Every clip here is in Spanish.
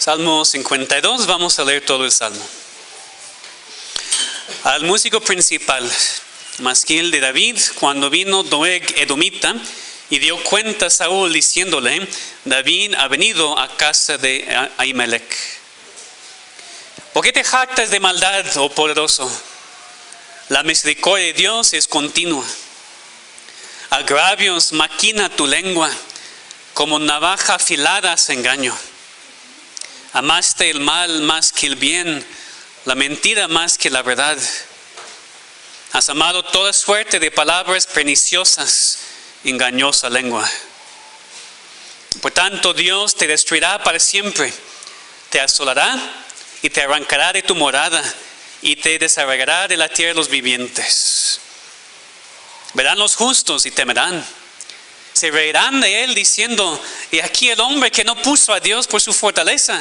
Salmo 52, vamos a leer todo el Salmo. Al músico principal, masquil de David, cuando vino Doeg Edomita y dio cuenta a Saúl diciéndole: David ha venido a casa de Ahimelech. ¿Por qué te jactas de maldad, oh poderoso? La misericordia de Dios es continua. Agravios maquina tu lengua, como navaja afilada hace engaño. Amaste el mal más que el bien, la mentira más que la verdad. Has amado toda suerte de palabras perniciosas, engañosa lengua. Por tanto, Dios te destruirá para siempre, te asolará y te arrancará de tu morada y te desarraigará de la tierra de los vivientes. Verán los justos y temerán. Se reirán de él diciendo: y aquí el hombre que no puso a Dios por su fortaleza,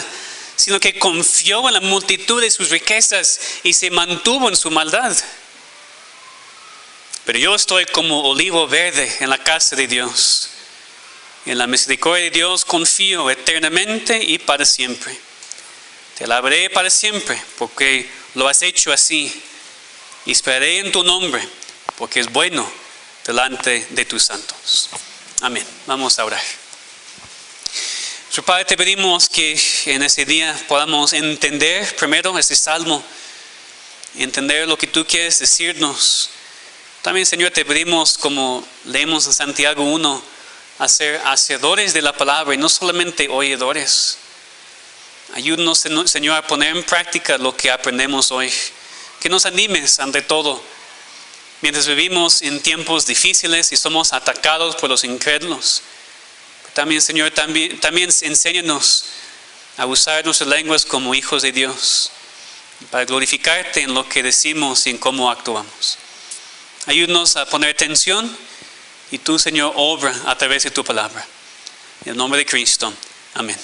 sino que confió en la multitud de sus riquezas y se mantuvo en su maldad. Pero yo estoy como olivo verde en la casa de Dios. En la misericordia de Dios confío eternamente y para siempre. Te alabaré para siempre porque lo has hecho así. Y esperaré en tu nombre porque es bueno delante de tus santos. Amén. Vamos a orar. Nuestro Padre, te pedimos que en ese día podamos entender primero este salmo, entender lo que tú quieres decirnos. También, Señor, te pedimos, como leemos en Santiago 1, a ser hacedores de la palabra y no solamente oidores. Ayúdanos, Señor, a poner en práctica lo que aprendemos hoy. Que nos animes ante todo. Mientras vivimos en tiempos difíciles y somos atacados por los incrédulos. También, Señor, también enséñanos a usar nuestras lenguas como hijos de Dios. Para glorificarte en lo que decimos y en cómo actuamos. Ayúdanos a poner atención y tú, Señor, obra a través de tu palabra. En el nombre de Cristo. Amén.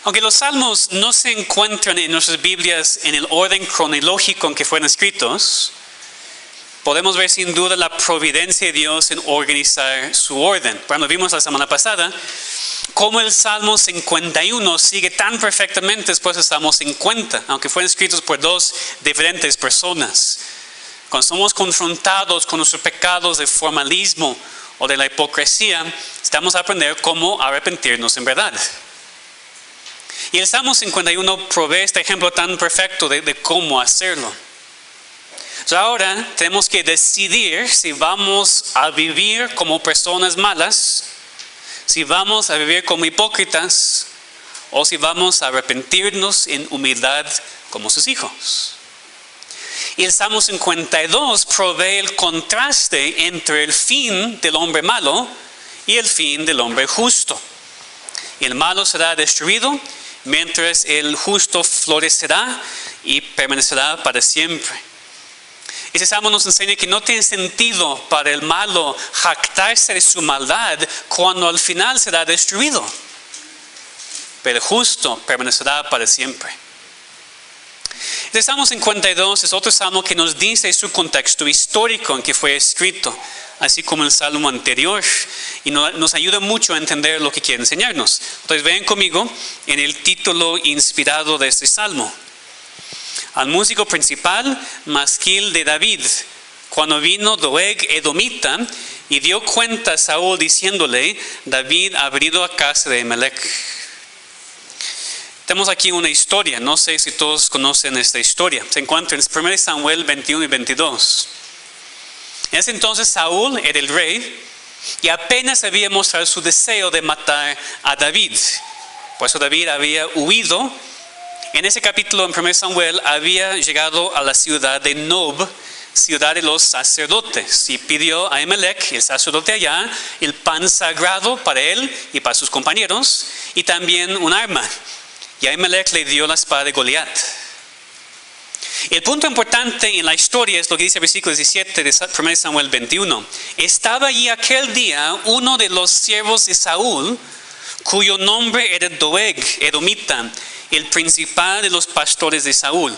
Aunque los salmos no se encuentran en nuestras Biblias en el orden cronológico en que fueron escritos, podemos ver sin duda la providencia de Dios en organizar su orden. Bueno, vimos la semana pasada cómo el Salmo 51 sigue tan perfectamente después del Salmo 50, aunque fueron escritos por dos diferentes personas. Cuando somos confrontados con nuestros pecados de formalismo o de la hipocresía, estamos a aprender cómo arrepentirnos en verdad. Y el Salmo 51 provee este ejemplo tan perfecto de cómo hacerlo. Entonces ahora tenemos que decidir si vamos a vivir como personas malas, si vamos a vivir como hipócritas o si vamos a arrepentirnos en humildad como sus hijos. Y el Salmo 52 provee el contraste entre el fin del hombre malo y el fin del hombre justo. Y el malo será destruido, mientras el justo florecerá y permanecerá para siempre. Este salmo nos enseña que no tiene sentido para el malo jactarse de su maldad cuando al final será destruido. Pero el justo permanecerá para siempre. El Salmo 52 es otro salmo que nos dice su contexto histórico en que fue escrito, así como el salmo anterior, y nos ayuda mucho a entender lo que quiere enseñarnos. Entonces ven conmigo en el título inspirado de este salmo. Al músico principal, masquil de David, cuando vino Doeg Edomita y dio cuenta a Saúl diciéndole: David ha venido a casa de Ahimelech. Tenemos aquí una historia, no sé si todos conocen esta historia. Se encuentra en 1 Samuel 21 y 22. En ese entonces Saúl era el rey y apenas había mostrado su deseo de matar a David. Por eso David había huido. En ese capítulo en 1 Samuel había llegado a la ciudad de Nob, ciudad de los sacerdotes, y pidió a Ahimelech, el sacerdote allá, el pan sagrado para él y para sus compañeros, y también un arma. Y Ahimelech le dio la espada de Goliat. El punto importante en la historia es lo que dice el versículo 17 de 1 Samuel 21. Estaba allí aquel día uno de los siervos de Saúl, cuyo nombre era Doeg Edomita, el principal de los pastores de Saúl.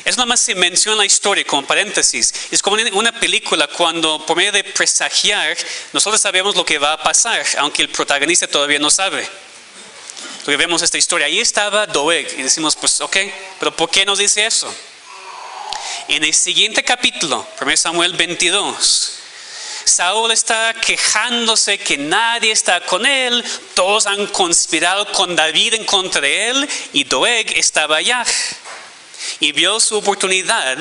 Es nada más se menciona la historia como paréntesis. Es como en una película cuando por medio de presagiar nosotros sabemos lo que va a pasar, aunque el protagonista todavía no sabe. Porque vemos esta historia, ahí estaba Doeg y decimos, pues ok, pero ¿por qué nos dice eso? En el siguiente capítulo, 1 Samuel 22, Saúl está quejándose que nadie está con él, todos han conspirado con David en contra de él y Doeg estaba allá. Y vio su oportunidad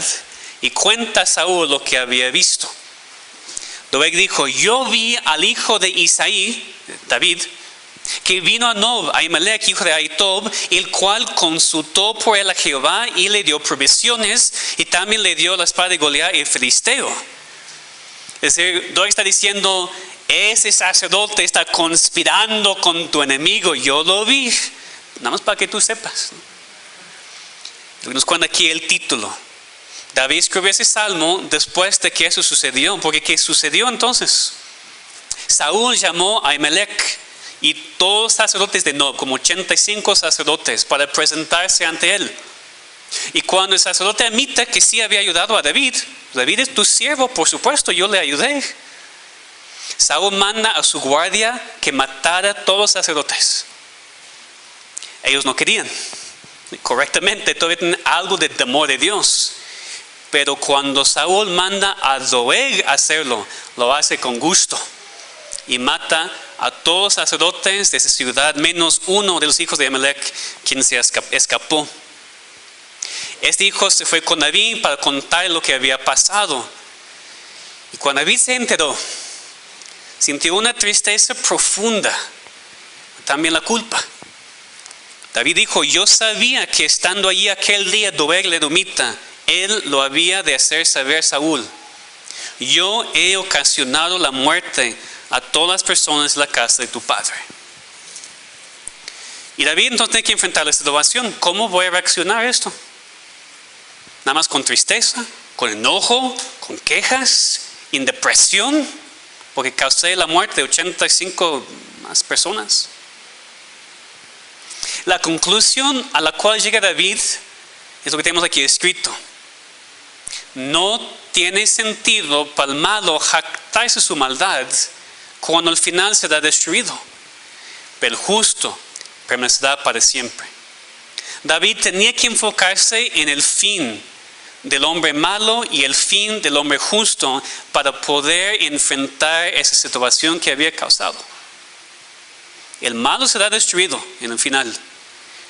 y cuenta a Saúl lo que había visto. Doeg dijo, yo vi al hijo de Isaí, David, que vino a Nob, a Ahimelech, hijo de Ahitob, el cual consultó por él a Jehová y le dio provisiones y también le dio la espada de Goliat el filisteo. Es decir, Doeg está diciendo, ese sacerdote está conspirando con tu enemigo, yo lo vi, nada más para que tú sepas. Nos cuenta aquí el título. David escribió ese salmo después de que eso sucedió, porque ¿qué sucedió entonces? Saúl llamó a Ahimelech y todos los sacerdotes de Nob, como 85 sacerdotes, para presentarse ante él. Y cuando el sacerdote admite que sí había ayudado a David, David es tu siervo, por supuesto, yo le ayudé. Saúl manda a su guardia que matara a todos los sacerdotes. Ellos no querían. Correctamente, todavía tienen algo de temor de Dios. Pero cuando Saúl manda a Doeg a hacerlo, lo hace con gusto. Y mata a todos los sacerdotes de esa ciudad, menos uno de los hijos de Ahimelech, quien se escapó. Este hijo se fue con David para contar lo que había pasado. Y cuando David se enteró, sintió una tristeza profunda, también la culpa. David dijo, yo sabía que estando allí aquel día Doeg el edomita, él lo había de hacer saber a Saúl. Yo he ocasionado la muerte a todas las personas de la casa de tu padre. Y David entonces tiene que enfrentar la situación. ¿Cómo voy a reaccionar a esto? Nada más con tristeza, con enojo, con quejas, en depresión, porque causé la muerte de 85 más personas. La conclusión a la cual llega David es lo que tenemos aquí escrito. No tiene sentido para el malo jactarse su maldad cuando al final será destruido, pero el justo permanecerá para siempre. David tenía que enfocarse en el fin del hombre malo y el fin del hombre justo para poder enfrentar esa situación que había causado. El malo será destruido en el final,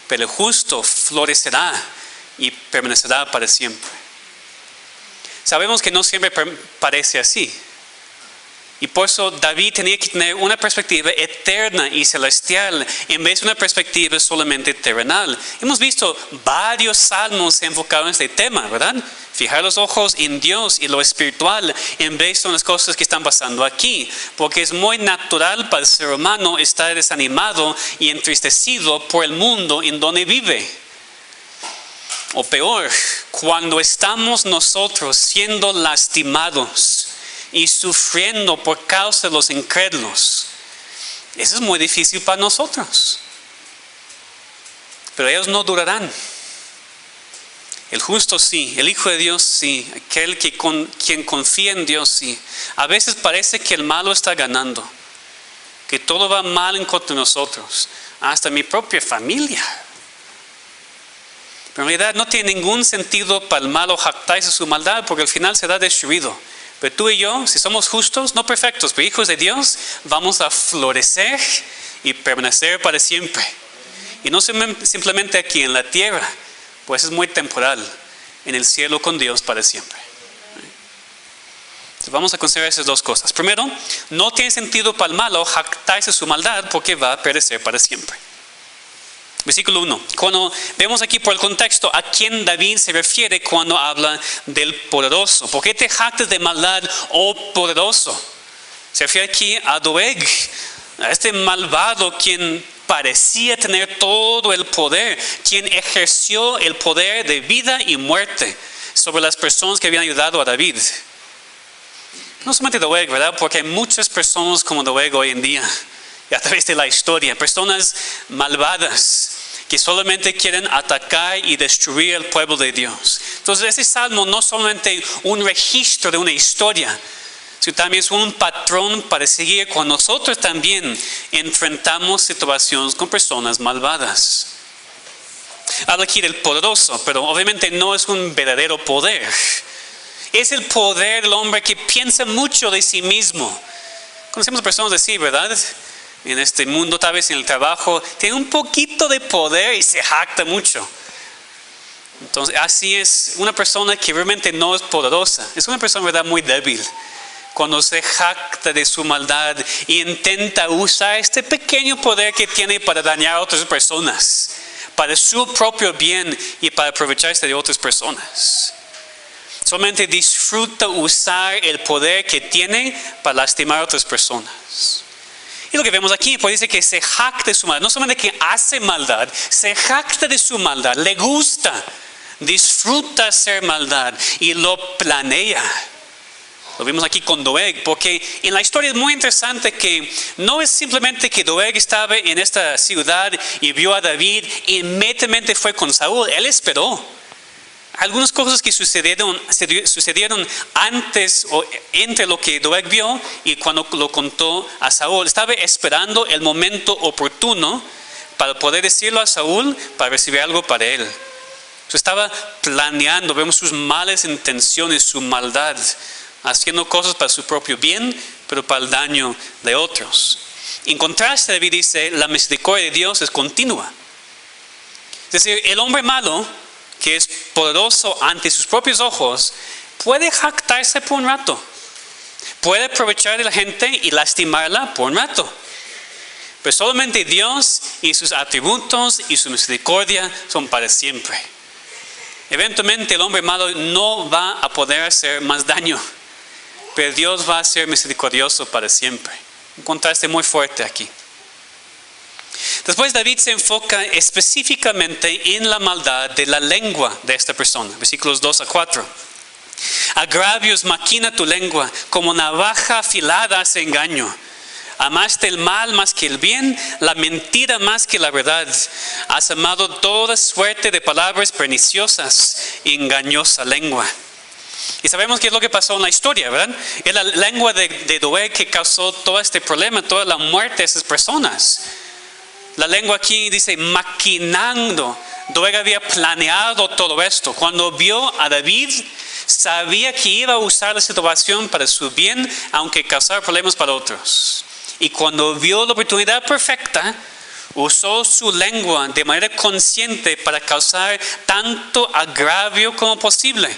pero el justo florecerá y permanecerá para siempre. Sabemos que no siempre parece así. Y por eso David tenía que tener una perspectiva eterna y celestial en vez de una perspectiva solamente terrenal. Hemos visto varios salmos enfocados en este tema, ¿verdad? Fijar los ojos en Dios y lo espiritual en vez de las cosas que están pasando aquí. Porque es muy natural para el ser humano estar desanimado y entristecido por el mundo en donde vive. O peor, cuando estamos nosotros siendo lastimados y sufriendo por causa de los incrédulos. Eso es muy difícil para nosotros. Pero ellos no durarán. El justo sí, el Hijo de Dios sí, aquel quien confía en Dios sí. A veces parece que el malo está ganando, que todo va mal en contra de nosotros, hasta mi propia familia. Pero en realidad no tiene ningún sentido para el malo jactarse su maldad, porque al final será destruido. Pero tú y yo, si somos justos, no perfectos, pero hijos de Dios, vamos a florecer y permanecer para siempre. Y no simplemente aquí en la tierra, pues es muy temporal, en el cielo con Dios para siempre. Entonces vamos a considerar esas dos cosas. Primero, no tiene sentido para el malo jactarse su maldad porque va a perecer para siempre. Versículo 1. Cuando vemos aquí por el contexto a quién David se refiere cuando habla del poderoso. ¿Por qué te jactas de maldad, oh poderoso? Se refiere aquí a Doeg, a este malvado quien parecía tener todo el poder, quien ejerció el poder de vida y muerte sobre las personas que habían ayudado a David. No solamente Doeg, ¿verdad? Porque hay muchas personas como Doeg hoy en día, y a través de la historia, personas malvadas que solamente quieren atacar y destruir el pueblo de Dios. Entonces ese salmo no es solamente un registro de una historia, sino también es un patrón para seguir cuando nosotros también enfrentamos situaciones con personas malvadas. Habla aquí del poderoso, pero obviamente no es un verdadero poder. Es el poder del hombre que piensa mucho de sí mismo. Conocemos personas así, ¿verdad? En este mundo, tal vez en el trabajo, tiene un poquito de poder y se jacta mucho. Entonces, así es una persona que realmente no es poderosa. Es una persona, ¿verdad?, muy débil. Cuando se jacta de su maldad e intenta usar este pequeño poder que tiene para dañar a otras personas, para su propio bien y para aprovecharse de otras personas. Solamente disfruta usar el poder que tiene para lastimar a otras personas. Y lo que vemos aquí, pues dice que se jacta de su maldad. No solamente que hace maldad, se jacta de su maldad, le gusta, disfruta hacer maldad y lo planea. Lo vimos aquí con Doeg, porque en la historia es muy interesante que no es simplemente que Doeg estaba en esta ciudad y vio a David y inmediatamente fue con Saúl. Él esperó. Algunas cosas que sucedieron antes o entre lo que Doeg vio y cuando lo contó a Saúl. Estaba esperando el momento oportuno para poder decirlo a Saúl para recibir algo para él. Estaba planeando, vemos sus malas intenciones, su maldad, haciendo cosas para su propio bien, pero para el daño de otros. En contraste, David dice, la misericordia de Dios es continua. Es decir, el hombre malo, que es poderoso ante sus propios ojos, puede jactarse por un rato. Puede aprovechar de la gente y lastimarla por un rato. Pero solamente Dios y sus atributos y su misericordia son para siempre. Eventualmente el hombre malo no va a poder hacer más daño, pero Dios va a ser misericordioso para siempre. Un contraste muy fuerte aquí. Después David se enfoca específicamente en la maldad de la lengua de esta persona. Versículos 2 a 4. Agravios maquina tu lengua, como navaja afilada hace engaño. Amaste el mal más que el bien, la mentira más que la verdad. Has amado toda suerte de palabras perniciosas y engañosa lengua. Y sabemos qué es lo que pasó en la historia, ¿verdad? Es la lengua de Doeg que causó todo este problema, toda la muerte de esas personas. La lengua aquí dice maquinando. Doeg había planeado todo esto. Cuando vio a David, sabía que iba a usar la situación para su bien, aunque causara problemas para otros. Y cuando vio la oportunidad perfecta, usó su lengua de manera consciente para causar tanto agravio como posible.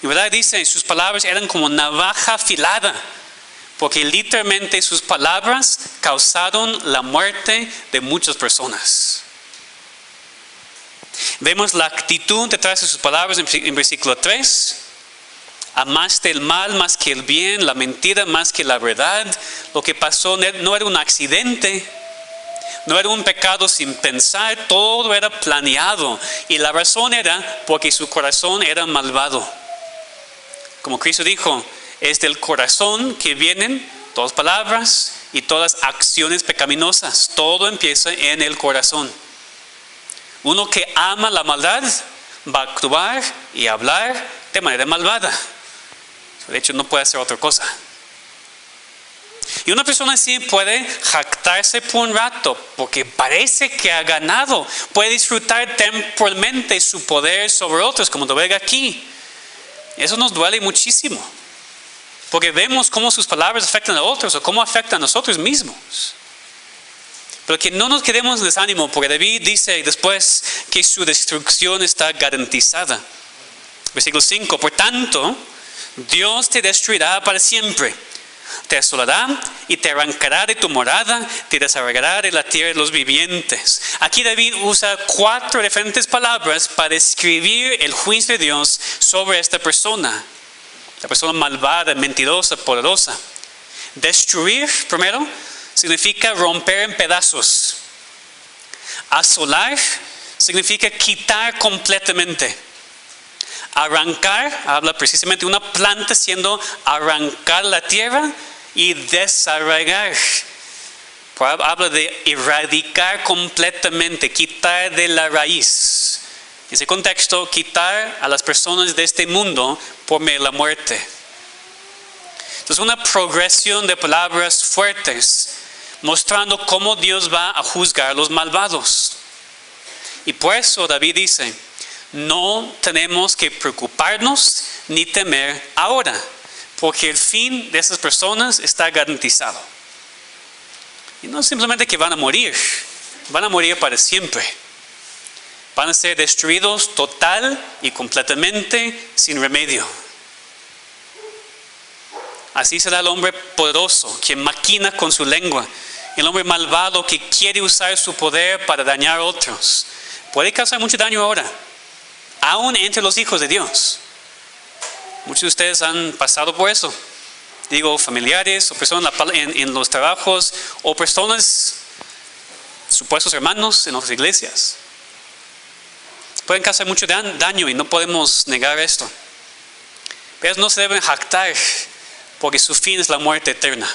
Y verdad dice, sus palabras eran como navaja afilada, porque literalmente sus palabras causaron la muerte de muchas personas. Vemos la actitud detrás de sus palabras en versículo 3. Amaste el mal más que el bien, la mentira más que la verdad. Lo que pasó no era un accidente, no era un pecado sin pensar, todo era planeado. Y la razón era porque su corazón era malvado. Como Cristo dijo, es del corazón que vienen todas palabras y todas acciones pecaminosas. Todo empieza en el corazón. Uno que ama la maldad va a actuar y hablar de manera malvada. De hecho, no puede hacer otra cosa. Y una persona así puede jactarse por un rato porque parece que ha ganado. Puede disfrutar temporalmente su poder sobre otros, como lo ve aquí. Eso nos duele muchísimo. Porque vemos cómo sus palabras afectan a otros o cómo afectan a nosotros mismos. Pero que no nos quedemos en desánimo, porque David dice después que su destrucción está garantizada. Versículo 5. Por tanto, Dios te destruirá para siempre. Te asolará y te arrancará de tu morada, te desarraigará de la tierra de los vivientes. Aquí David usa 4 diferentes palabras para describir el juicio de Dios sobre esta persona. La persona malvada, mentirosa, poderosa. Destruir, primero, significa romper en pedazos. Asolar significa quitar completamente. Arrancar, habla precisamente de una planta siendo arrancar la tierra y desarraigar. Habla de erradicar completamente, quitar de la raíz. En ese contexto, quitar a las personas de este mundo por medio de la muerte. Entonces una progresión de palabras fuertes, mostrando cómo Dios va a juzgar a los malvados. Y por eso David dice, no tenemos que preocuparnos ni temer ahora, porque el fin de esas personas está garantizado. Y no simplemente que van a morir para siempre. Van a ser destruidos total y completamente sin remedio. Así será el hombre poderoso, quien maquina con su lengua. El hombre malvado que quiere usar su poder para dañar a otros. Puede causar mucho daño ahora, aún entre los hijos de Dios. Muchos de ustedes han pasado por eso. Digo, familiares o personas en los trabajos o personas, supuestos hermanos en otras iglesias. Pueden causar mucho daño y no podemos negar esto. Pero no se deben jactar porque su fin es la muerte eterna.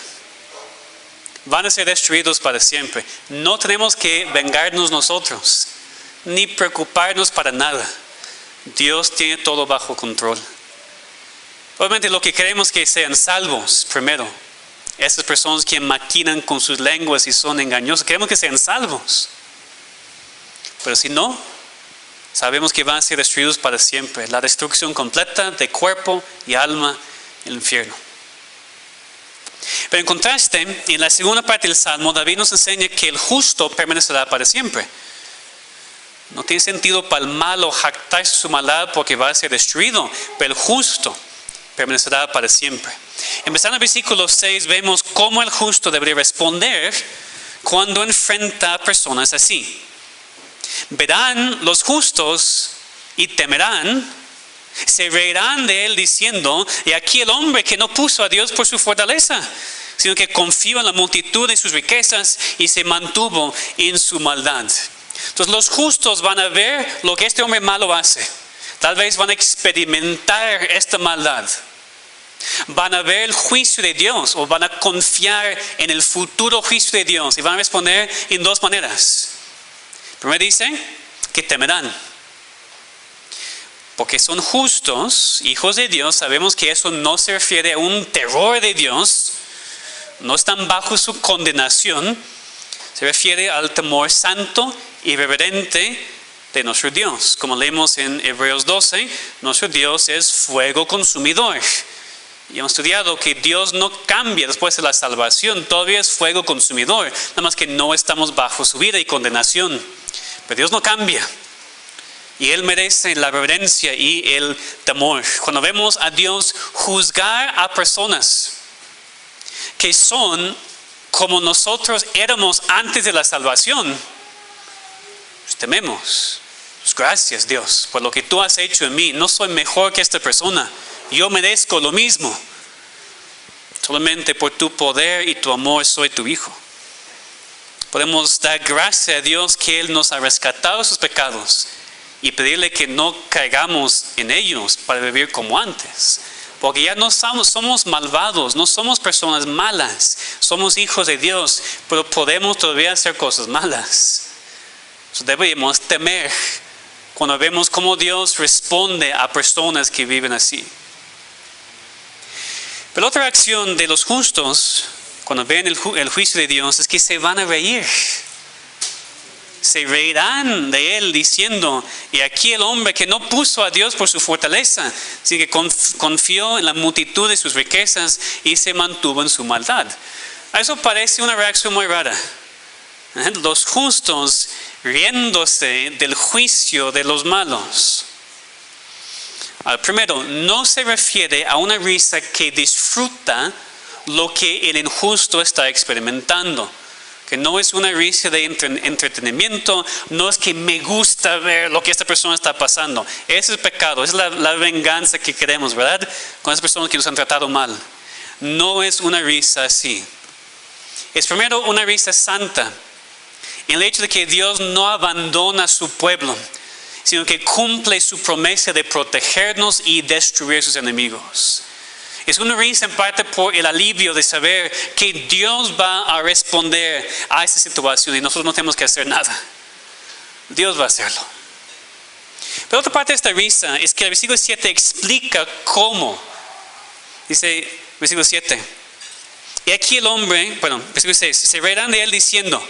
Van a ser destruidos para siempre. No tenemos que vengarnos nosotros, ni preocuparnos para nada. Dios tiene todo bajo control. Obviamente lo que queremos es que sean salvos primero. Esas personas que maquinan con sus lenguas y son engañosos, queremos que sean salvos. Pero si no, sabemos que van a ser destruidos para siempre. La destrucción completa de cuerpo y alma en el infierno. Pero en contraste, en la segunda parte del Salmo, David nos enseña que el justo permanecerá para siempre. No tiene sentido para el malo jactarse su maldad porque va a ser destruido, pero el justo permanecerá para siempre. Empezando en el versículo 6, vemos cómo el justo debería responder cuando enfrenta a personas así. Verán los justos y temerán, se reirán de él diciendo, y aquí el hombre que no puso a Dios por su fortaleza, sino que confió en la multitud de sus riquezas y se mantuvo en su maldad. Entonces los justos van a ver lo que este hombre malo hace. Tal vez van a experimentar esta maldad. Van a ver el juicio de Dios o van a confiar en el futuro juicio de Dios y van a responder en dos maneras. Primero dice que temerán. Porque son justos, hijos de Dios, sabemos que eso no se refiere a un terror de Dios, no están bajo su condenación, se refiere al temor santo y reverente de nuestro Dios. Como leemos en Hebreos 12, nuestro Dios es fuego consumidor. Y hemos estudiado que Dios no cambia después de la salvación, todavía es fuego consumidor, nada más que no estamos bajo su ira y condenación. Pero Dios no cambia. Y Él merece la reverencia y el temor. Cuando vemos a Dios juzgar a personas que son como nosotros éramos antes de la salvación, pues tememos. Pues gracias Dios por lo que tú has hecho en mí. No soy mejor que esta persona. Yo merezco lo mismo. Solamente por tu poder y tu amor soy tu hijo. Podemos dar gracias a Dios que Él nos ha rescatado de sus pecados y pedirle que no caigamos en ellos para vivir como antes. Porque ya no somos malvados, no somos personas malas, somos hijos de Dios, pero podemos todavía hacer cosas malas. Entonces debemos temer cuando vemos cómo Dios responde a personas que viven así. Pero otra acción de los justos, cuando ven el juicio de Dios, es que se van a reír. Se reirán de él diciendo, y aquí el hombre que no puso a Dios por su fortaleza, sino que confió en la multitud de sus riquezas y se mantuvo en su maldad. Eso parece una reacción muy rara. Los justos riéndose del juicio de los malos. Primero, no se refiere a una risa que disfruta lo que el injusto está experimentando. Que no es una risa de entretenimiento, no es que me gusta ver lo que esta persona está pasando. Ese es pecado, es la venganza que queremos, ¿verdad? Con esas personas que nos han tratado mal. No es una risa así. Es primero una risa santa. En el hecho de que Dios no abandona a su pueblo, sino que cumple su promesa de protegernos y destruir a sus enemigos. Es una risa en parte por el alivio de saber que Dios va a responder a esa situación y nosotros no tenemos que hacer nada. Dios va a hacerlo. Pero otra parte de esta risa es que el versículo 7 explica cómo. Dice, Versículo 7. Y aquí el hombre, versículo 6, se reirán de él diciendo: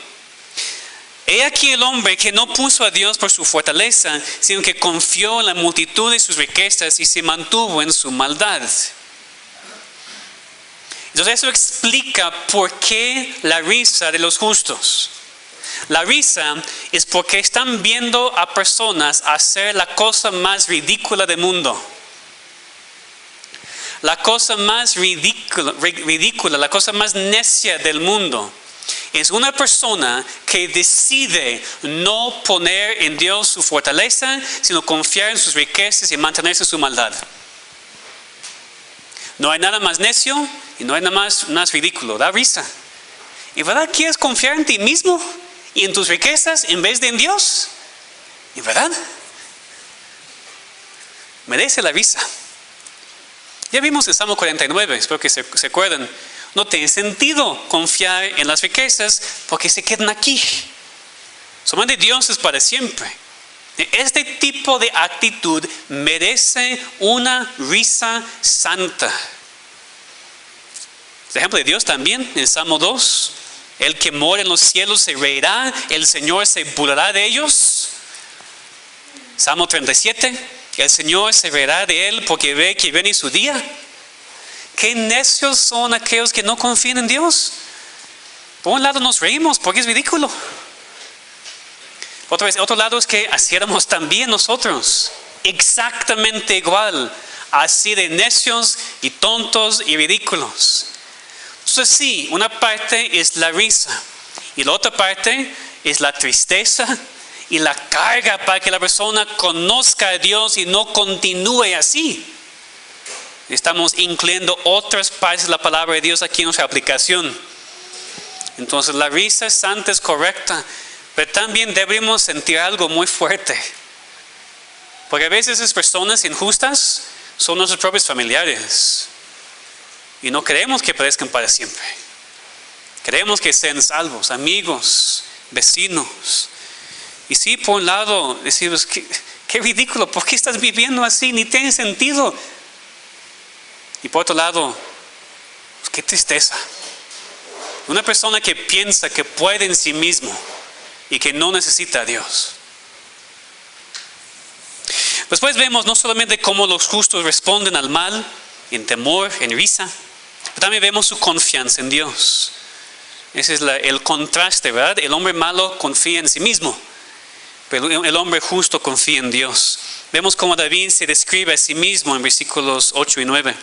he aquí el hombre que no puso a Dios por su fortaleza, sino que confió en la multitud de sus riquezas y se mantuvo en su maldad. Entonces eso explica por qué la risa de los justos. La risa es porque están viendo a personas hacer la cosa más ridícula del mundo. La cosa más ridícula, la cosa más necia del mundo es una persona que decide no poner en Dios su fortaleza, sino confiar en sus riquezas y mantenerse en su maldad. No hay nada más necio y no hay nada más ridículo. Da risa. ¿Y verdad quieres confiar en ti mismo y en tus riquezas en vez de en Dios? ¿Y verdad? Merece la risa. Ya vimos en Salmo 49, espero que se acuerdan. No tiene sentido confiar en las riquezas porque se quedan aquí. Solamente Dios es para siempre. Este tipo de actitud merece una risa santa. El ejemplo de Dios también en Salmo 2. El que mora en los cielos se reirá, el Señor se burlará de ellos. Salmo 37. El Señor se reirá de él porque ve que viene su día. Qué necios son aquellos que no confían en Dios. Por un lado nos reímos porque es ridículo. Otro lado es que así éramos también nosotros. Exactamente igual. Así de necios y tontos y ridículos. Entonces sí, una parte es la risa. Y la otra parte es la tristeza y la carga para que la persona conozca a Dios y no continúe así. Estamos incluyendo otras partes de la palabra de Dios aquí en nuestra aplicación. Entonces la risa santa es correcta, pero también debemos sentir algo muy fuerte. Porque a veces esas personas injustas son nuestros propios familiares. Y no queremos que perezcan para siempre. Queremos que sean salvos, amigos, vecinos. Y sí, por un lado, decimos, qué ridículo, ¿por qué estás viviendo así? Ni tiene sentido. Y por otro lado, pues qué tristeza. Una persona que piensa que puede en sí mismo y que no necesita a Dios. Después vemos no solamente cómo los justos responden al mal, en temor, en risa, pero también vemos su confianza en Dios. Ese es el contraste, ¿verdad? El hombre malo confía en sí mismo, pero el hombre justo confía en Dios. Vemos cómo David se describe a sí mismo en versículos 8 y 9.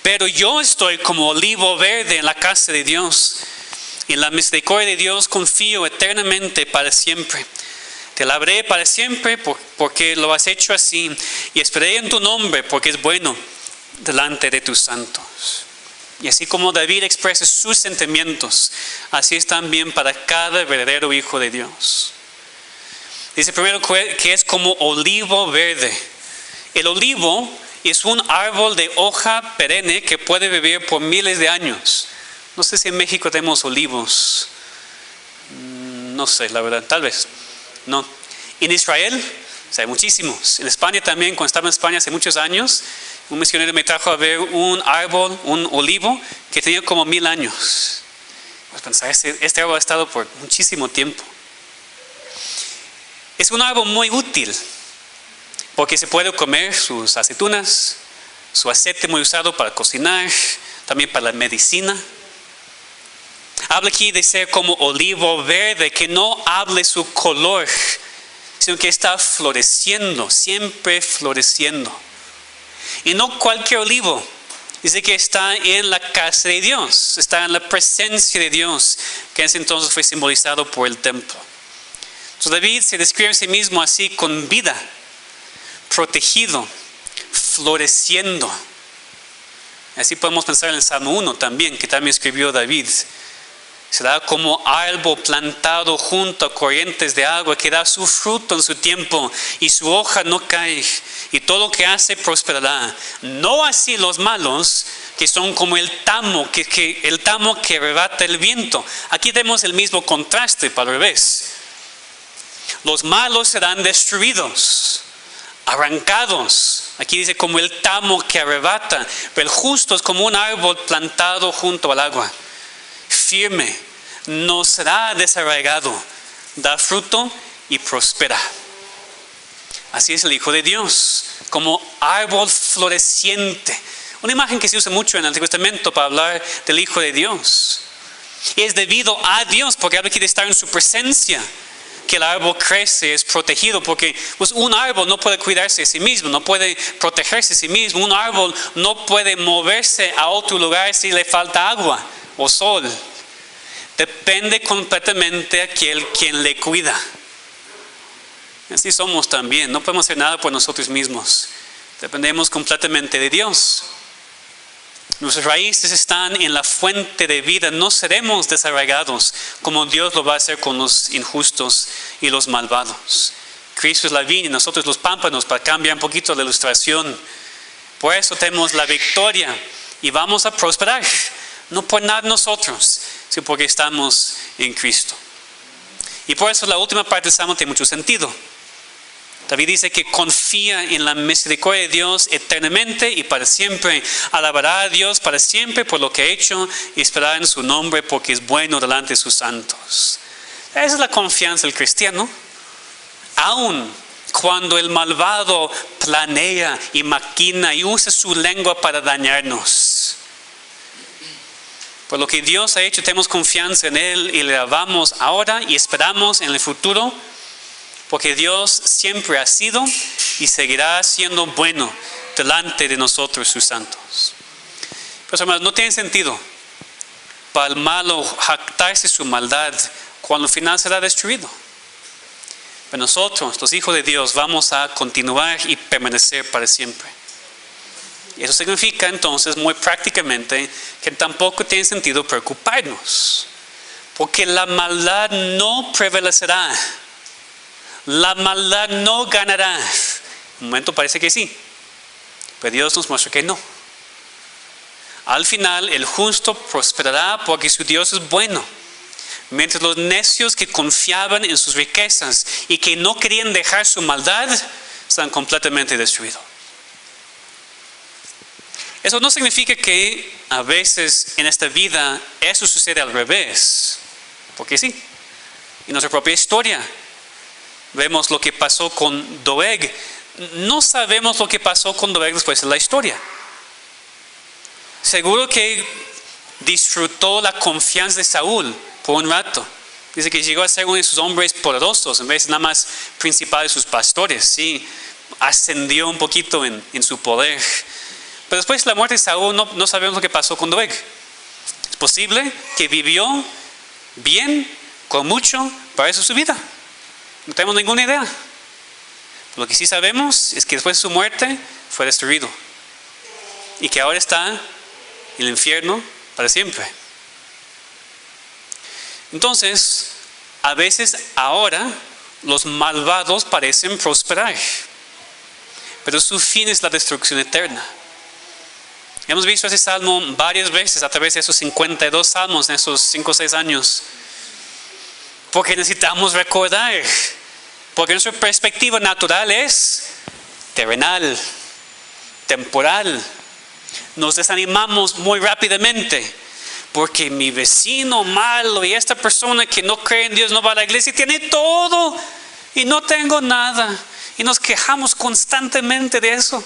Pero yo estoy como olivo verde en la casa de Dios. Y en la misericordia de Dios confío eternamente para siempre. Te alabaré para siempre porque lo has hecho así. Y esperaré en tu nombre porque es bueno delante de tus santos. Y así como David expresa sus sentimientos, así es también para cada verdadero hijo de Dios. Dice primero que es como olivo verde. El olivo es un árbol de hoja perenne que puede vivir por miles de años. No sé si en México tenemos olivos. No sé, la verdad, tal vez. No. En Israel, hay muchísimos. En España también, cuando estaba en España hace muchos años, un misionero me trajo a ver un árbol, un olivo, que tenía como 1000 años. Pues pensar, este árbol ha estado por muchísimo tiempo. Es un árbol muy útil, porque se puede comer sus aceitunas, su aceite muy usado para cocinar, también para la medicina. Habla aquí de ser como olivo verde, que no hable su color, sino que está floreciendo, siempre floreciendo. Y no cualquier olivo, dice que está en la casa de Dios, está en la presencia de Dios, que en ese entonces fue simbolizado por el templo. Entonces David se describe a sí mismo así, con vida, protegido, floreciendo. Así podemos pensar en el Salmo 1 también, que también escribió David. Será como árbol plantado junto a corrientes de agua, que da su fruto en su tiempo y su hoja no cae, y todo lo que hace prosperará. No así los malos, que son como el tamo que arrebata el viento. Aquí tenemos el mismo contraste, para el revés. Los malos serán destruidos, arrancados, Aquí dice como el tamo que arrebata, pero el justo es como un árbol plantado junto al agua, firme, no será desarraigado, da fruto y prospera. Así es el Hijo de Dios, como árbol floreciente. Una imagen que se usa mucho en el Antiguo Testamento para hablar del Hijo de Dios. Y es debido a Dios, porque habla aquí de estar en su presencia, que el árbol crece, es protegido, porque pues, un árbol no puede cuidarse de sí mismo, no puede protegerse de sí mismo. Un árbol no puede moverse a otro lugar si le falta agua o sol. Depende completamente de aquel quien le cuida. Así somos también, no podemos hacer nada por nosotros mismos. Dependemos completamente de Dios. Nuestras raíces están en la fuente de vida. No seremos desarraigados como Dios lo va a hacer con los injustos y los malvados. Cristo es la viña y nosotros los pámpanos, para cambiar un poquito la ilustración. Por eso tenemos la victoria y vamos a prosperar. No por nada nosotros, sino porque estamos en Cristo. Y por eso la última parte del Salmo tiene mucho sentido. David dice que confía en la misericordia de Dios eternamente y para siempre. Alabará a Dios para siempre por lo que ha hecho y esperará en su nombre porque es bueno delante de sus santos. Esa es la confianza del cristiano. Aun cuando el malvado planea y maquina y usa su lengua para dañarnos. Por lo que Dios ha hecho, tenemos confianza en Él y le alabamos ahora y esperamos en el futuro. Porque Dios siempre ha sido y seguirá siendo bueno delante de nosotros, sus santos. Pues hermanos, no tiene sentido para el malo jactarse su maldad cuando al final será destruido. Pero nosotros, los hijos de Dios, vamos a continuar y permanecer para siempre. Y eso significa entonces muy prácticamente que tampoco tiene sentido preocuparnos. Porque la maldad no prevalecerá. La maldad no ganará. Un momento parece que sí, pero Dios nos muestra que no. Al final el justo prosperará porque su Dios es bueno. Mientras los necios que confiaban en sus riquezas y que no querían dejar su maldad, están completamente destruidos. Eso no significa que a veces en esta vida eso sucede al revés. Porque sí, en nuestra propia historia vemos lo que pasó con Doeg. No sabemos lo que pasó con Doeg después de la historia. Seguro que disfrutó la confianza de Saúl por un rato. Dice que llegó a ser uno de sus hombres poderosos, en vez de nada más principal de sus pastores. Sí, ascendió un poquito en su poder. Pero después de la muerte de Saúl no sabemos lo que pasó con Doeg. Es posible que vivió bien, con mucho, para eso su vida. No tenemos ninguna idea. Lo que sí sabemos es que después de su muerte fue destruido. Y que ahora está en el infierno para siempre. Entonces, a veces ahora los malvados parecen prosperar. Pero su fin es la destrucción eterna. Hemos visto ese salmo varias veces a través de esos 52 salmos en esos 5 o 6 años. Porque necesitamos recordar. Porque nuestra perspectiva natural es terrenal, temporal. Nos desanimamos muy rápidamente. Porque mi vecino malo y esta persona que no cree en Dios no va a la iglesia y tiene todo. Y no tengo nada. Y nos quejamos constantemente de eso.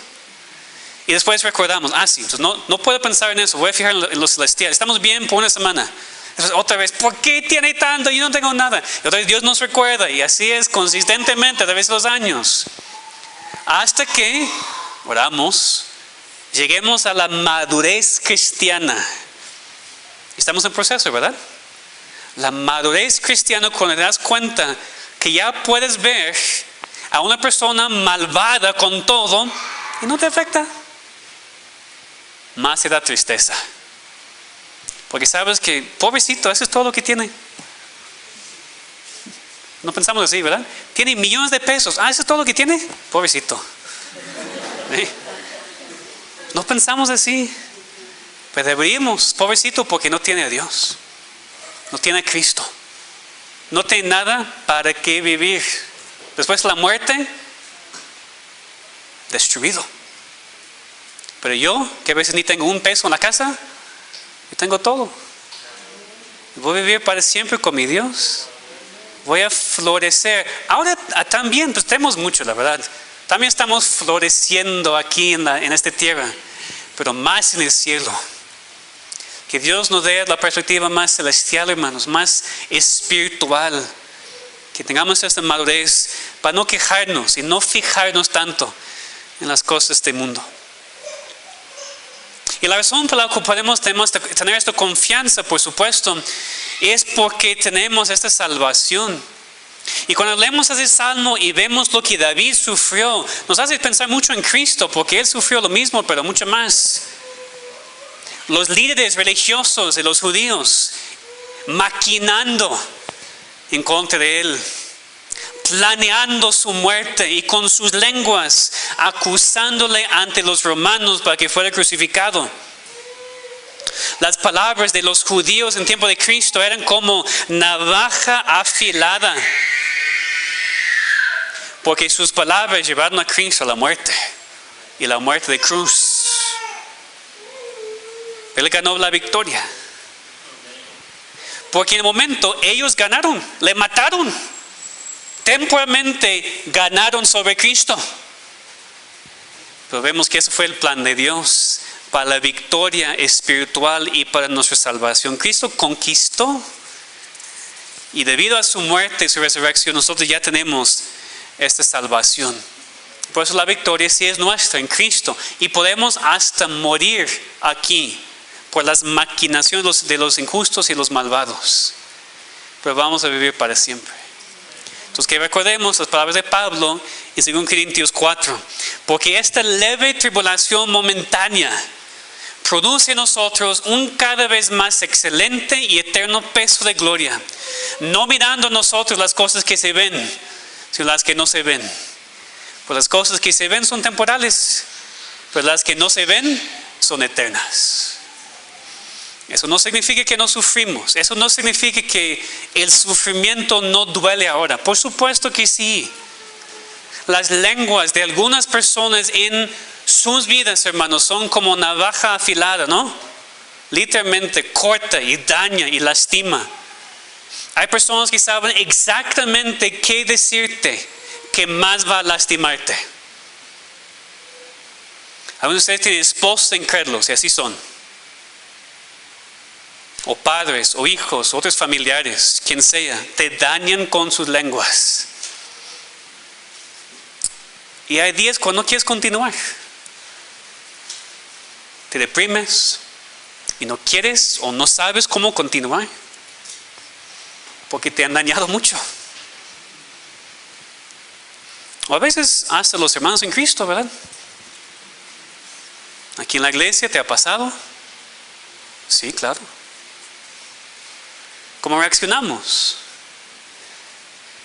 Y después recordamos, sí, entonces no puedo pensar en eso. Voy a fijar en lo celestial. Estamos bien por una semana. Entonces, otra vez, ¿por qué tiene tanto? Yo no tengo nada. Y otra vez Dios nos recuerda y así es consistentemente a través de los años. Hasta que oramos, lleguemos a la madurez cristiana. Estamos en proceso, ¿verdad? La madurez cristiana cuando te das cuenta que ya puedes ver a una persona malvada con todo y no te afecta. Más te da tristeza. Porque sabes que, pobrecito, eso es todo lo que tiene. No pensamos así, ¿verdad? Tiene millones de pesos. Eso es todo lo que tiene. Pobrecito. ¿Sí? No pensamos así. Pero deberíamos, pobrecito, porque no tiene a Dios. No tiene a Cristo. No tiene nada para qué vivir. Después de la muerte, destruido. Pero yo, que a veces ni tengo un peso en la casa, yo tengo todo. Voy a vivir para siempre con mi Dios. Voy a florecer. Ahora también, pues tenemos mucho, la verdad. También estamos floreciendo aquí en esta tierra, pero más en el cielo. Que Dios nos dé la perspectiva más celestial, hermanos, más espiritual. Que tengamos esta madurez para no quejarnos y no fijarnos tanto en las cosas de este mundo. Y la razón por la que podemos tener esta confianza, por supuesto, es porque tenemos esta salvación. Y cuando leemos ese salmo y vemos lo que David sufrió, nos hace pensar mucho en Cristo, porque Él sufrió lo mismo, pero mucho más. Los líderes religiosos de los judíos maquinando en contra de Él, planeando su muerte y con sus lenguas acusándole ante los romanos para que fuera crucificado. Las palabras de los judíos en tiempo de Cristo eran como navaja afilada, porque sus palabras llevaron a Cristo a la muerte, y la muerte de cruz. Él ganó la victoria, porque en el momento ellos ganaron, le mataron, temporalmente ganaron sobre Cristo. Pero vemos que ese fue el plan de Dios para la victoria espiritual y para nuestra salvación. Cristo conquistó, y debido a su muerte y su resurrección, nosotros ya tenemos esta salvación. Por eso la victoria sí es nuestra en Cristo, y podemos hasta morir aquí por las maquinaciones de los injustos y los malvados, pero vamos a vivir para siempre. Entonces, que recordemos las palabras de Pablo en 2 Corintios 4, porque esta leve tribulación momentánea produce en nosotros un cada vez más excelente y eterno peso de gloria, no mirando nosotros las cosas que se ven, sino las que no se ven. Pues las cosas que se ven son temporales, pero las que no se ven son eternas. Eso no significa que no sufrimos. Eso no significa que el sufrimiento no duele ahora. Por supuesto que sí. Las lenguas de algunas personas en sus vidas, hermanos, son como navaja afilada, ¿no? Literalmente corta y daña y lastima. Hay personas que saben exactamente qué decirte que más va a lastimarte. Algunos de ustedes tienen esposos incrédulos y así son. O padres, o hijos, otros familiares, quien sea, te dañan con sus lenguas. Y hay días cuando no quieres continuar. Te deprimes y no quieres o no sabes cómo continuar, porque te han dañado mucho. O a veces hasta los hermanos en Cristo, ¿verdad? Aquí en la iglesia te ha pasado. Sí, claro. ¿Cómo reaccionamos?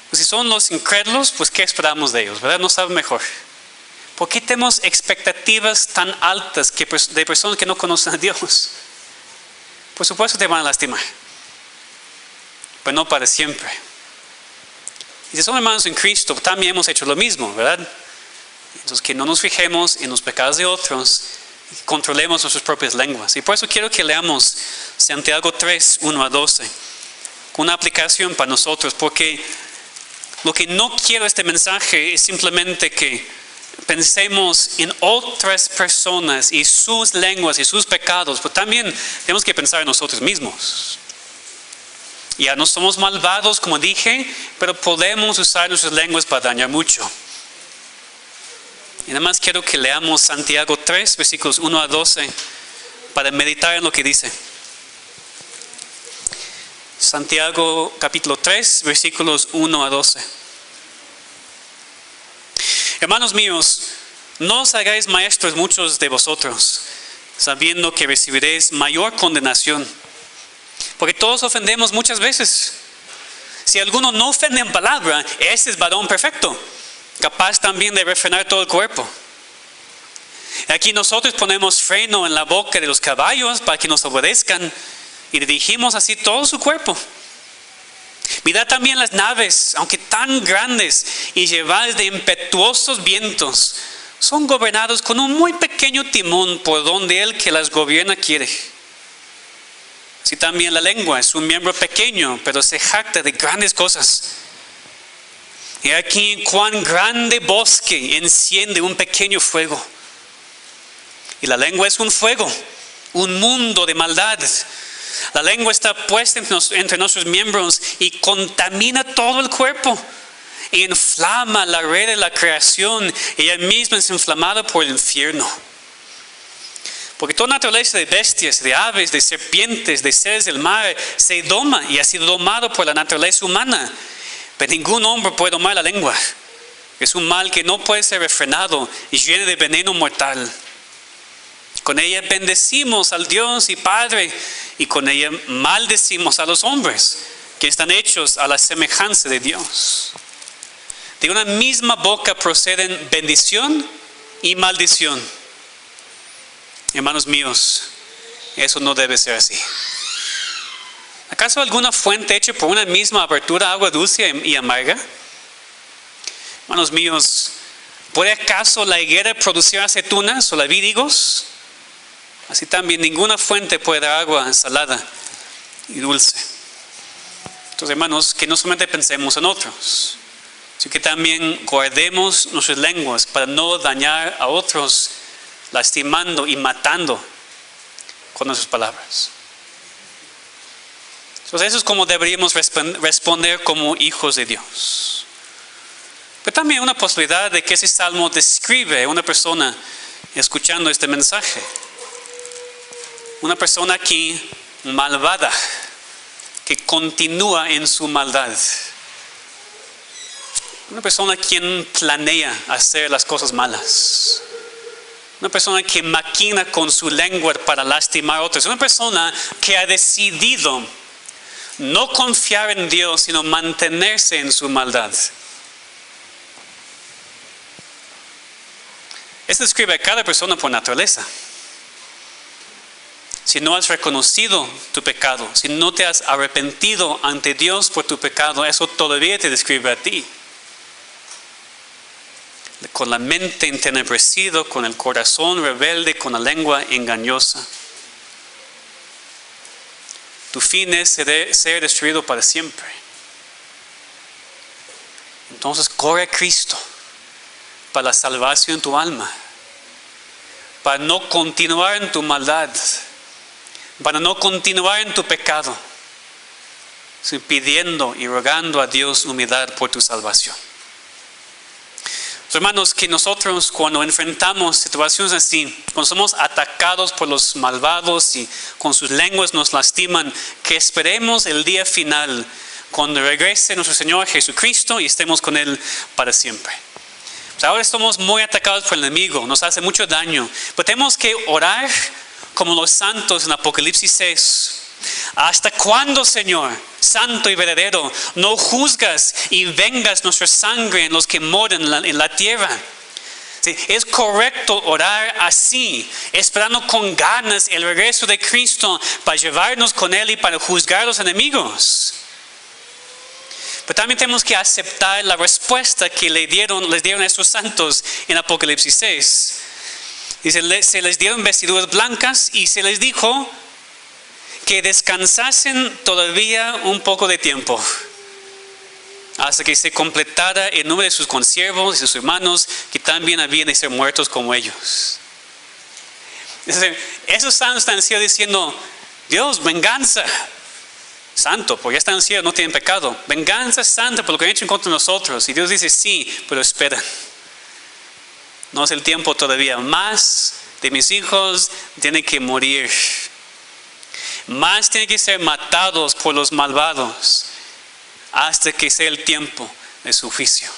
Pues si son los incrédulos, pues ¿qué esperamos de ellos? ¿Verdad? No saben mejor. ¿Por qué tenemos expectativas tan altas de personas que no conocen a Dios? Por supuesto te van a lastimar, pero no para siempre. Y si son hermanos en Cristo, también hemos hecho lo mismo, ¿verdad? Entonces que no nos fijemos en los pecados de otros, y controlemos nuestras propias lenguas. Y por eso quiero que leamos Santiago 3, 1 a 12. Una aplicación para nosotros, porque lo que no quiero este mensaje es simplemente que pensemos en otras personas y sus lenguas y sus pecados, pero también tenemos que pensar en nosotros mismos. Ya no somos malvados, como dije, pero podemos usar nuestras lenguas para dañar mucho. Y nada más quiero que leamos Santiago 3, versículos 1 a 12, para meditar en lo que dice. Santiago capítulo 3, versículos 1 a 12. Hermanos míos, no os hagáis maestros muchos de vosotros, sabiendo que recibiréis mayor condenación. Porque todos ofendemos muchas veces. Si alguno no ofende en palabra, ese es varón perfecto, capaz también de refrenar todo el cuerpo. Aquí nosotros ponemos freno en la boca de los caballos para que nos obedezcan, y dirigimos así todo su cuerpo. Mirad también las naves, aunque tan grandes y llevadas de impetuosos vientos, son gobernados con un muy pequeño timón por donde el que las gobierna quiere. Así también la lengua es un miembro pequeño, pero se jacta de grandes cosas. Y aquí cuán grande bosque enciende un pequeño fuego. Y la lengua es un fuego, un mundo de maldad. La lengua está puesta entre nuestros miembros y contamina todo el cuerpo. Y inflama la red de la creación. Ella misma es inflamada por el infierno. Porque toda naturaleza de bestias, de aves, de serpientes, de seres del mar se doma y ha sido domado por la naturaleza humana. Pero ningún hombre puede domar la lengua. Es un mal que no puede ser refrenado y lleno de veneno mortal. Con ella bendecimos al Dios y Padre, y con ella maldecimos a los hombres que están hechos a la semejanza de Dios. De una misma boca proceden bendición y maldición. Hermanos míos, eso no debe ser así. ¿Acaso alguna fuente hecha por una misma abertura agua dulce y amarga? Hermanos míos, ¿puede acaso la higuera producir aceitunas o la vid higos? Así también ninguna fuente puede dar agua salada y dulce. Entonces, hermanos, que no solamente pensemos en otros, sino que también guardemos nuestras lenguas para no dañar a otros, lastimando y matando con nuestras palabras. Entonces, eso es como deberíamos responder como hijos de Dios. Pero también una posibilidad de que ese salmo describe a una persona escuchando este mensaje. Una persona aquí malvada, que continúa en su maldad. Una persona quien planea hacer las cosas malas. Una persona que maquina con su lengua para lastimar a otros. Una persona que ha decidido no confiar en Dios, sino mantenerse en su maldad. Esto describe a cada persona por naturaleza. Si no has reconocido tu pecado, si no te has arrepentido ante Dios por tu pecado, eso todavía te describe a ti. Con la mente entenebrecida, con el corazón rebelde, con la lengua engañosa. Tu fin es ser destruido para siempre. Entonces corre a Cristo para la salvación de tu alma, para no continuar en tu maldad, para no continuar en tu pecado, sino pidiendo y rogando a Dios humildad por tu salvación. Hermanos, que nosotros cuando enfrentamos situaciones así, cuando somos atacados por los malvados y con sus lenguas nos lastiman, que esperemos el día final cuando regrese nuestro Señor Jesucristo y estemos con Él para siempre. Pues ahora estamos muy atacados por el enemigo, nos hace mucho daño, pero tenemos que orar como los santos en Apocalipsis 6. ¿Hasta cuándo, Señor, santo y verdadero, no juzgas y vengas nuestra sangre en los que moran en la tierra? Sí, es correcto orar así, esperando con ganas el regreso de Cristo para llevarnos con Él y para juzgar a los enemigos. Pero también tenemos que aceptar la respuesta que les dieron a estos santos en Apocalipsis 6. Dice, se les dieron vestiduras blancas y se les dijo que descansasen todavía un poco de tiempo, hasta que se completara el número de sus consiervos y sus hermanos que también habían de ser muertos como ellos. Esos santos están diciendo, Dios, venganza, santo, porque ya están en cielo, no tienen pecado. Venganza santa por lo que han hecho en contra de nosotros. Y Dios dice, sí, pero espera. No es el tiempo todavía. Más de mis hijos tienen que morir. Más tienen que ser matados por los malvados hasta que sea el tiempo de su juicio.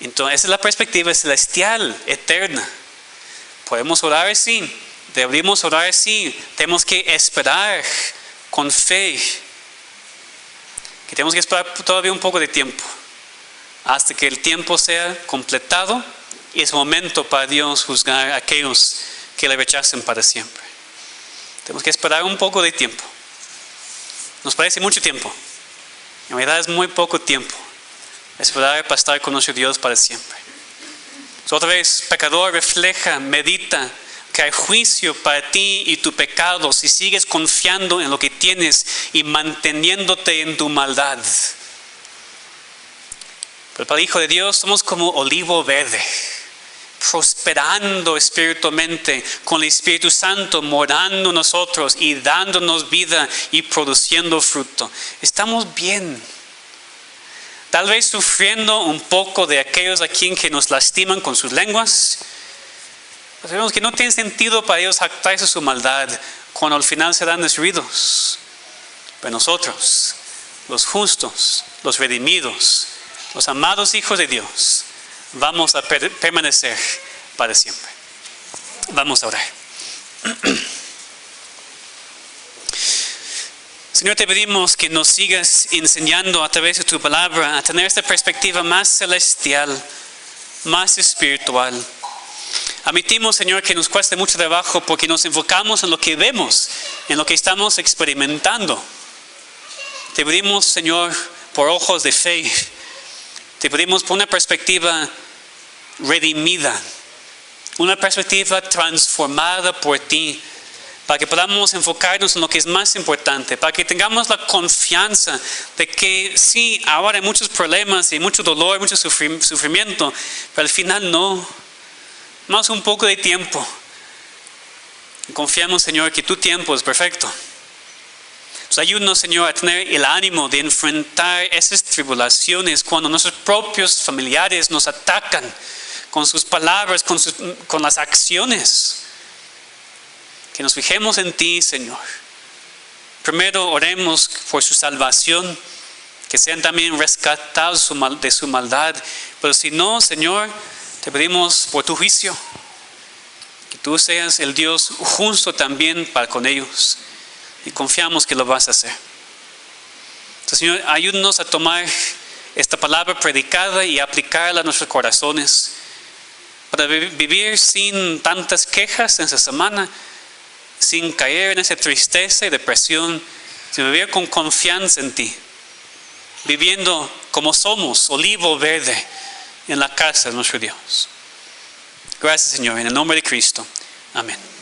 Entonces, esa es la perspectiva celestial, eterna. Podemos orar así, deberíamos orar así. Tenemos que esperar con fe. Que tenemos que esperar todavía un poco de tiempo hasta que el tiempo sea completado y es momento para Dios juzgar a aquellos que le rechacen para siempre. Tenemos que esperar un poco de tiempo. Nos parece mucho tiempo. En realidad es muy poco tiempo. Esperar para estar con nuestro Dios para siempre. Otra vez, pecador, refleja, medita que hay juicio para ti y tu pecado si sigues confiando en lo que tienes y manteniéndote en tu maldad. Pero para el Hijo de Dios somos como olivo verde, prosperando espiritualmente con el Espíritu Santo morando en nosotros y dándonos vida y produciendo fruto. Estamos bien. Tal vez sufriendo un poco de aquellos a quien que nos lastiman con sus lenguas. Sabemos que no tiene sentido para ellos jactarse su maldad cuando al final serán destruidos. Pero nosotros, los justos, los redimidos, los amados hijos de Dios, vamos a permanecer para siempre. Vamos a orar. Señor, te pedimos que nos sigas enseñando a través de tu palabra a tener esta perspectiva más celestial, más espiritual. Admitimos, Señor, que nos cuesta mucho trabajo porque nos enfocamos en lo que vemos, en lo que estamos experimentando. Te pedimos, Señor, por ojos de fe. Te pedimos por una perspectiva redimida, una perspectiva transformada por ti, para que podamos enfocarnos en lo que es más importante, para que tengamos la confianza de que sí, ahora hay muchos problemas y mucho dolor, mucho sufrimiento, pero al final no, más un poco de tiempo. Confiamos, Señor, que tu tiempo es perfecto. Entonces, ayúdanos, Señor, a tener el ánimo de enfrentar esas tribulaciones cuando nuestros propios familiares nos atacan con sus palabras, con las acciones. Que nos fijemos en ti, Señor. Primero oremos por su salvación, que sean también rescatados de su maldad. Pero si no, Señor, te pedimos por tu juicio, que tú seas el Dios justo también para con ellos. Y confiamos que lo vas a hacer. Entonces, Señor, ayúdanos a tomar esta palabra predicada y aplicarla a nuestros corazones, para vivir sin tantas quejas en esta semana, sin caer en esa tristeza y depresión, sino vivir con confianza en ti, viviendo como somos, olivo verde en la casa de nuestro Dios. Gracias, Señor, en el nombre de Cristo. Amén.